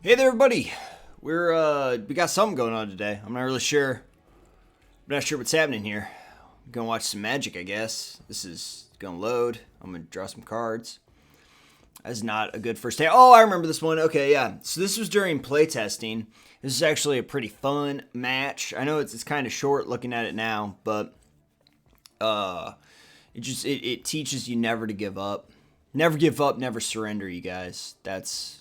Hey there, everybody. We got something going on today. I'm not really sure. I'm not sure what's happening here. I'm gonna watch some Magic, I guess. This is gonna load. I'm gonna draw some cards. That's not a good first day. Oh, I remember this one. Okay, yeah. So this was during playtesting. This is actually a pretty fun match. I know it's kind of short looking at it now, but it teaches you never to give up. Never give up, never surrender, you guys. That's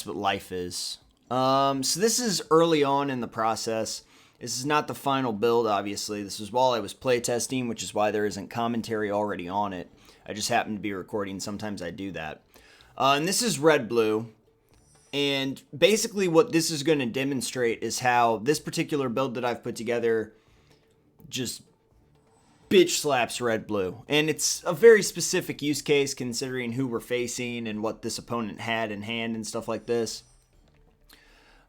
what life is. So this is early on in the process. This is not the final build, obviously. This was while I was playtesting, which is why there isn't commentary already on it. I just happen to be recording. Sometimes I do that. And this is red-blue. And basically what this is going to demonstrate is how this particular build that I've put together just bitch slaps red-blue. And it's a very specific use case considering who we're facing and what this opponent had in hand and stuff like this.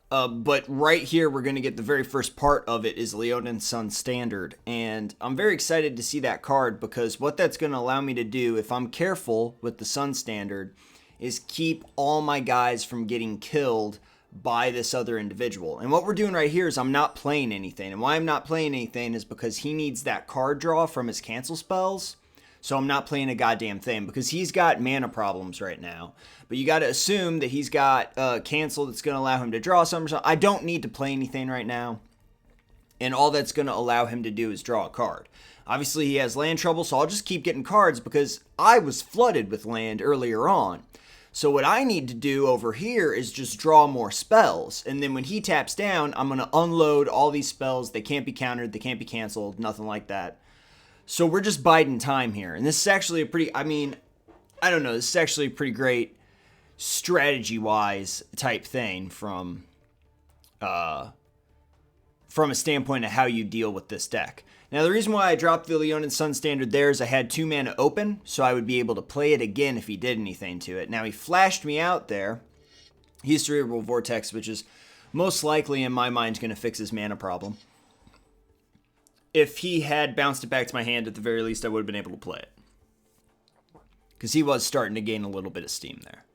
But right here, we're going to get the very first part of it is Leonin Sun Standard. And I'm very excited to see that card because what that's going to allow me to do, if I'm careful with the Sun Standard, is keep all my guys from getting killed by this other individual. And what we're doing right here is I'm not playing anything. And why I'm not playing anything is because he needs that card draw from his cancel spells. So I'm not playing a goddamn thing because he's got mana problems right now. But you got to assume that he's got cancel that's going to allow him to draw something. I don't need to play anything right now. And all that's going to allow him to do is draw a card. Obviously, he has land trouble, so I'll just keep getting cards because I was flooded with land earlier on. So what I need to do over here is just draw more spells. And then when he taps down, I'm going to unload all these spells. They can't be countered. They can't be canceled. Nothing like that. So we're just biding time here. And this is actually a pretty, I don't know. This is actually a pretty great strategy-wise type thing from a standpoint of how you deal with this deck. Now, the reason why I dropped the Leonin Sun Standard there is I had 2 mana open, so I would be able to play it again if he did anything to it. Now, he flashed me out there. He has Cerebral Vortex, which is most likely, in my mind, going to fix his mana problem. If he had bounced it back to my hand, at the very least, I would have been able to play it. Because he was starting to gain a little bit of steam there.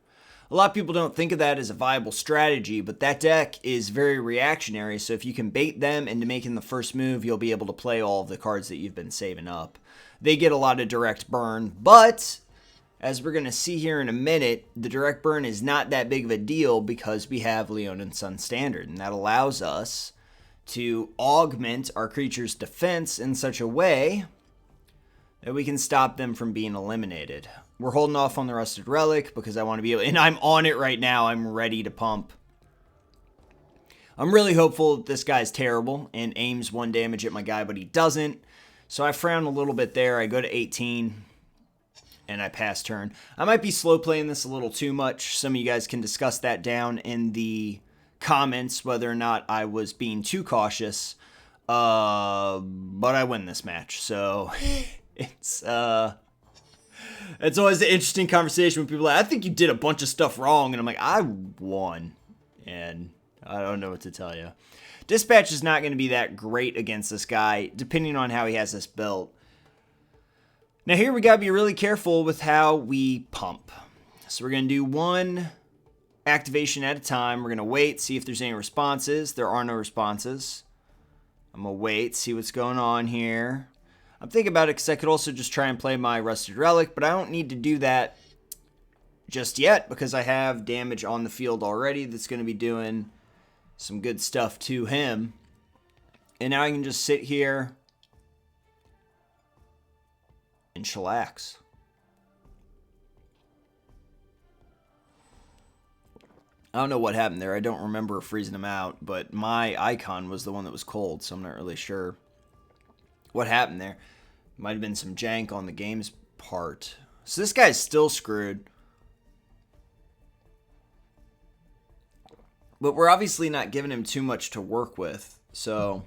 A lot of people don't think of that as a viable strategy, but that deck is very reactionary, so if you can bait them into making the first move, you'll be able to play all of the cards that you've been saving up. They get a lot of direct burn, but as we're going to see here in a minute, the direct burn is not that big of a deal because we have Leonin Sun Standard, and that allows us to augment our creature's defense in such a way that we can stop them from being eliminated. We're holding off on the Rusted Relic because I want to be able, and I'm on it right now. I'm ready to pump. I'm really hopeful that this guy's terrible and aims 1 damage at my guy, but he doesn't. So I frown a little bit there. I go to 18 and I pass turn. I might be slow playing this a little too much. Some of you guys can discuss that down in the comments, whether or not I was being too cautious. But I win this match. So it's always an interesting conversation when people are like, I think you did a bunch of stuff wrong. And I'm like, I won. And I don't know what to tell you. Dispatch is not going to be that great against this guy, depending on how he has this built. Now here we got to be really careful with how we pump. So we're going to do 1 activation at a time. We're going to wait, see if there's any responses. There are no responses. I'm going to wait, see what's going on here. I'm thinking about it because I could also just try and play my Rusted Relic, but I don't need to do that just yet because I have damage on the field already that's going to be doing some good stuff to him. And now I can just sit here and chillax. I don't know what happened there. I don't remember freezing him out, but my icon was the one that was cold, so I'm not really sure what happened there. Might have been some jank on the game's part. So this guy's still screwed. But we're obviously not giving him too much to work with. So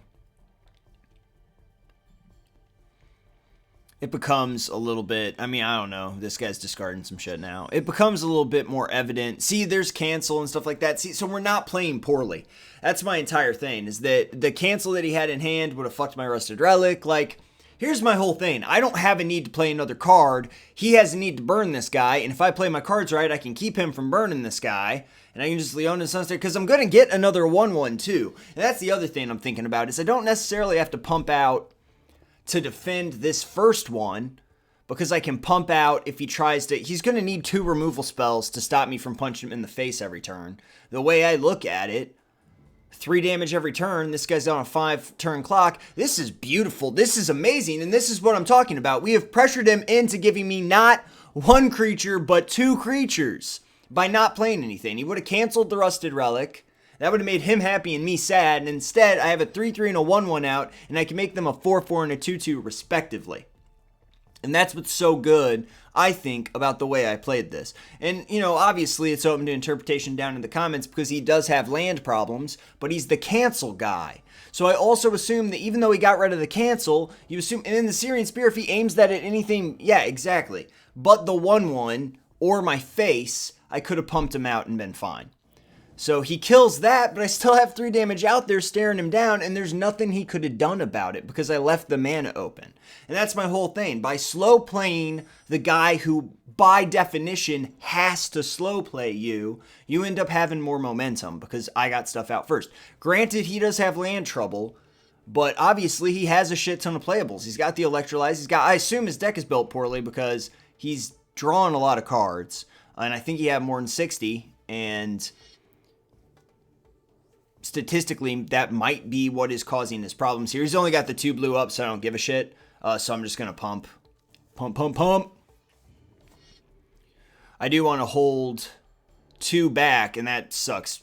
it becomes a little bit, I don't know. This guy's discarding some shit now. It becomes a little bit more evident. See, there's cancel and stuff like that. See, so we're not playing poorly. That's my entire thing, is that the cancel that he had in hand would have fucked my Rusted Relic. Like, Here's my whole thing. I don't have a need to play another card. He has a need to burn this guy, and if I play my cards right, I can keep him from burning this guy, and I can just Leonin Sunstare, because I'm going to get another 1/1 too. And that's the other thing I'm thinking about, is I don't necessarily have to pump out to defend this first one, because I can pump out if he tries to. He's going to need 2 removal spells to stop me from punching him in the face every turn. The way I look at it, 3 damage every turn. This guy's on a 5-turn clock. This is beautiful. This is amazing. And this is what I'm talking about. We have pressured him into giving me not 1 creature, but 2 creatures by not playing anything. He would have canceled the Rusted Relic. That would have made him happy and me sad. And instead, I have a 3/3 and a 1/1 out, and I can make them a 4/4 and a 2/2 respectively. And that's what's so good, I think, about the way I played this. And, obviously it's open to interpretation down in the comments, because he does have land problems, but he's the cancel guy. So I also assume that even though he got rid of the cancel, you assume, and in the Syrian Spear, if he aims that at anything, yeah, exactly. But the 1/1 or my face, I could have pumped him out and been fine. So he kills that, but I still have 3 damage out there staring him down, and there's nothing he could have done about it because I left the mana open. And that's my whole thing. By slow playing the guy who, by definition, has to slow play you, you end up having more momentum because I got stuff out first. Granted, he does have land trouble, but obviously he has a shit ton of playables. He's got the Electrolyze. I assume his deck is built poorly because he's drawn a lot of cards, and I think he had more than 60, and statistically, that might be what is causing his problems here. He's only got the 2 blue up, so I don't give a shit. So I'm just going to pump. Pump, pump, pump. I do want to hold 2 back, and that sucks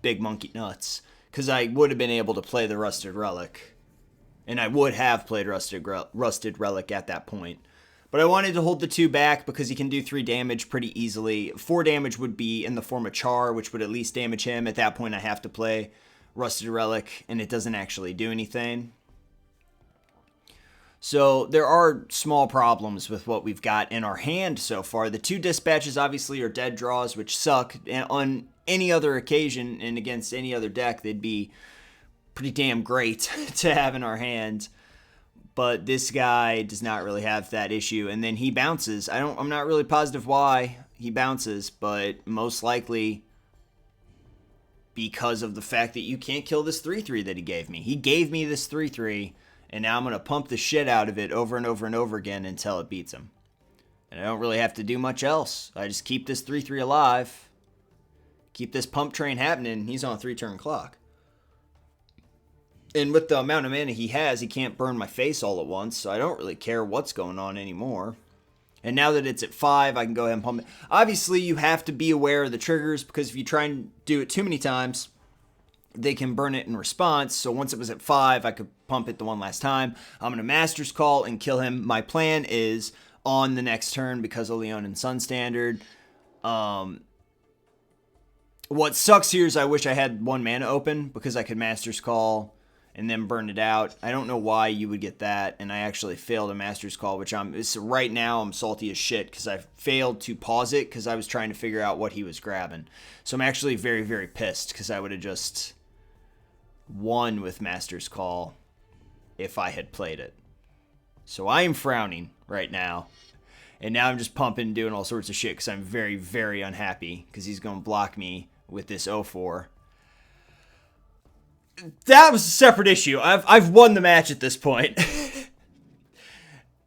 big monkey nuts, because I would have been able to play the Rusted Relic, and I would have played Rusted Relic at that point. But I wanted to hold the 2 back because he can do 3 damage pretty easily. 4 damage would be in the form of Char, which would at least damage him. At that point, I have to play Rusted Relic, and it doesn't actually do anything. So there are small problems with what we've got in our hand so far. The 2 dispatches obviously are dead draws, which suck. And on any other occasion and against any other deck, they'd be pretty damn great to have in our hand. But this guy does not really have that issue. And then he bounces. I'm not really positive why he bounces, but most likely because of the fact that you can't kill this 3/3 that he gave me. He gave me this 3/3, and now I'm going to pump the shit out of it over and over and over again until it beats him. And I don't really have to do much else. I just keep this 3/3 alive. Keep this pump train happening. He's on a 3-turn clock. And with the amount of mana he has, he can't burn my face all at once, so I don't really care what's going on anymore. And now that it's at 5, I can go ahead and pump it. Obviously, you have to be aware of the triggers, because if you try and do it too many times, they can burn it in response. So once it was at 5, I could pump it the one last time. I'm going to Master's Call and kill him. My plan is on the next turn because of Leonin Sun Standard. What sucks here is I wish I had 1 mana open because I could Master's Call and then burn it out. I don't know why you would get that, and I actually failed a Master's Call, which right now I'm salty as shit because I failed to pause it because I was trying to figure out what he was grabbing. So I'm actually very, very pissed because I would have just won with Master's Call if I had played it. So I am frowning right now, and now I'm just pumping and doing all sorts of shit because I'm very, very unhappy because he's going to block me with this 0-4. That was a separate issue. I've won the match at this point.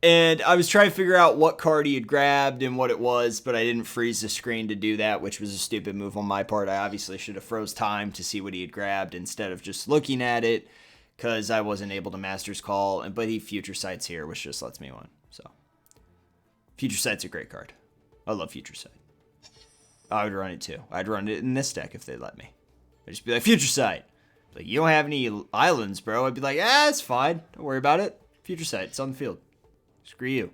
And I was trying to figure out what card he had grabbed and what it was, but I didn't freeze the screen to do that, which was a stupid move on my part. I obviously should have froze time to see what he had grabbed instead of just looking at it, because I wasn't able to Master's Call. But he Future Sight's here, which just lets me win. So Future Sight's a great card. I love Future Sight. I would run it too. I'd run it in this deck if they'd let me. I'd just be like, Future Sight. Like, you don't have any islands, bro. I'd be like, it's fine. Don't worry about it. Future Sight, it's on the field. Screw you.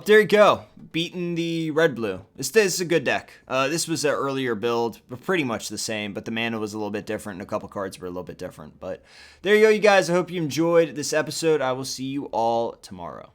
There you go. Beating the red-blue. This is a good deck. This was an earlier build, but pretty much the same, but the mana was a little bit different, and a couple cards were a little bit different. But there you go, you guys. I hope you enjoyed this episode. I will see you all tomorrow.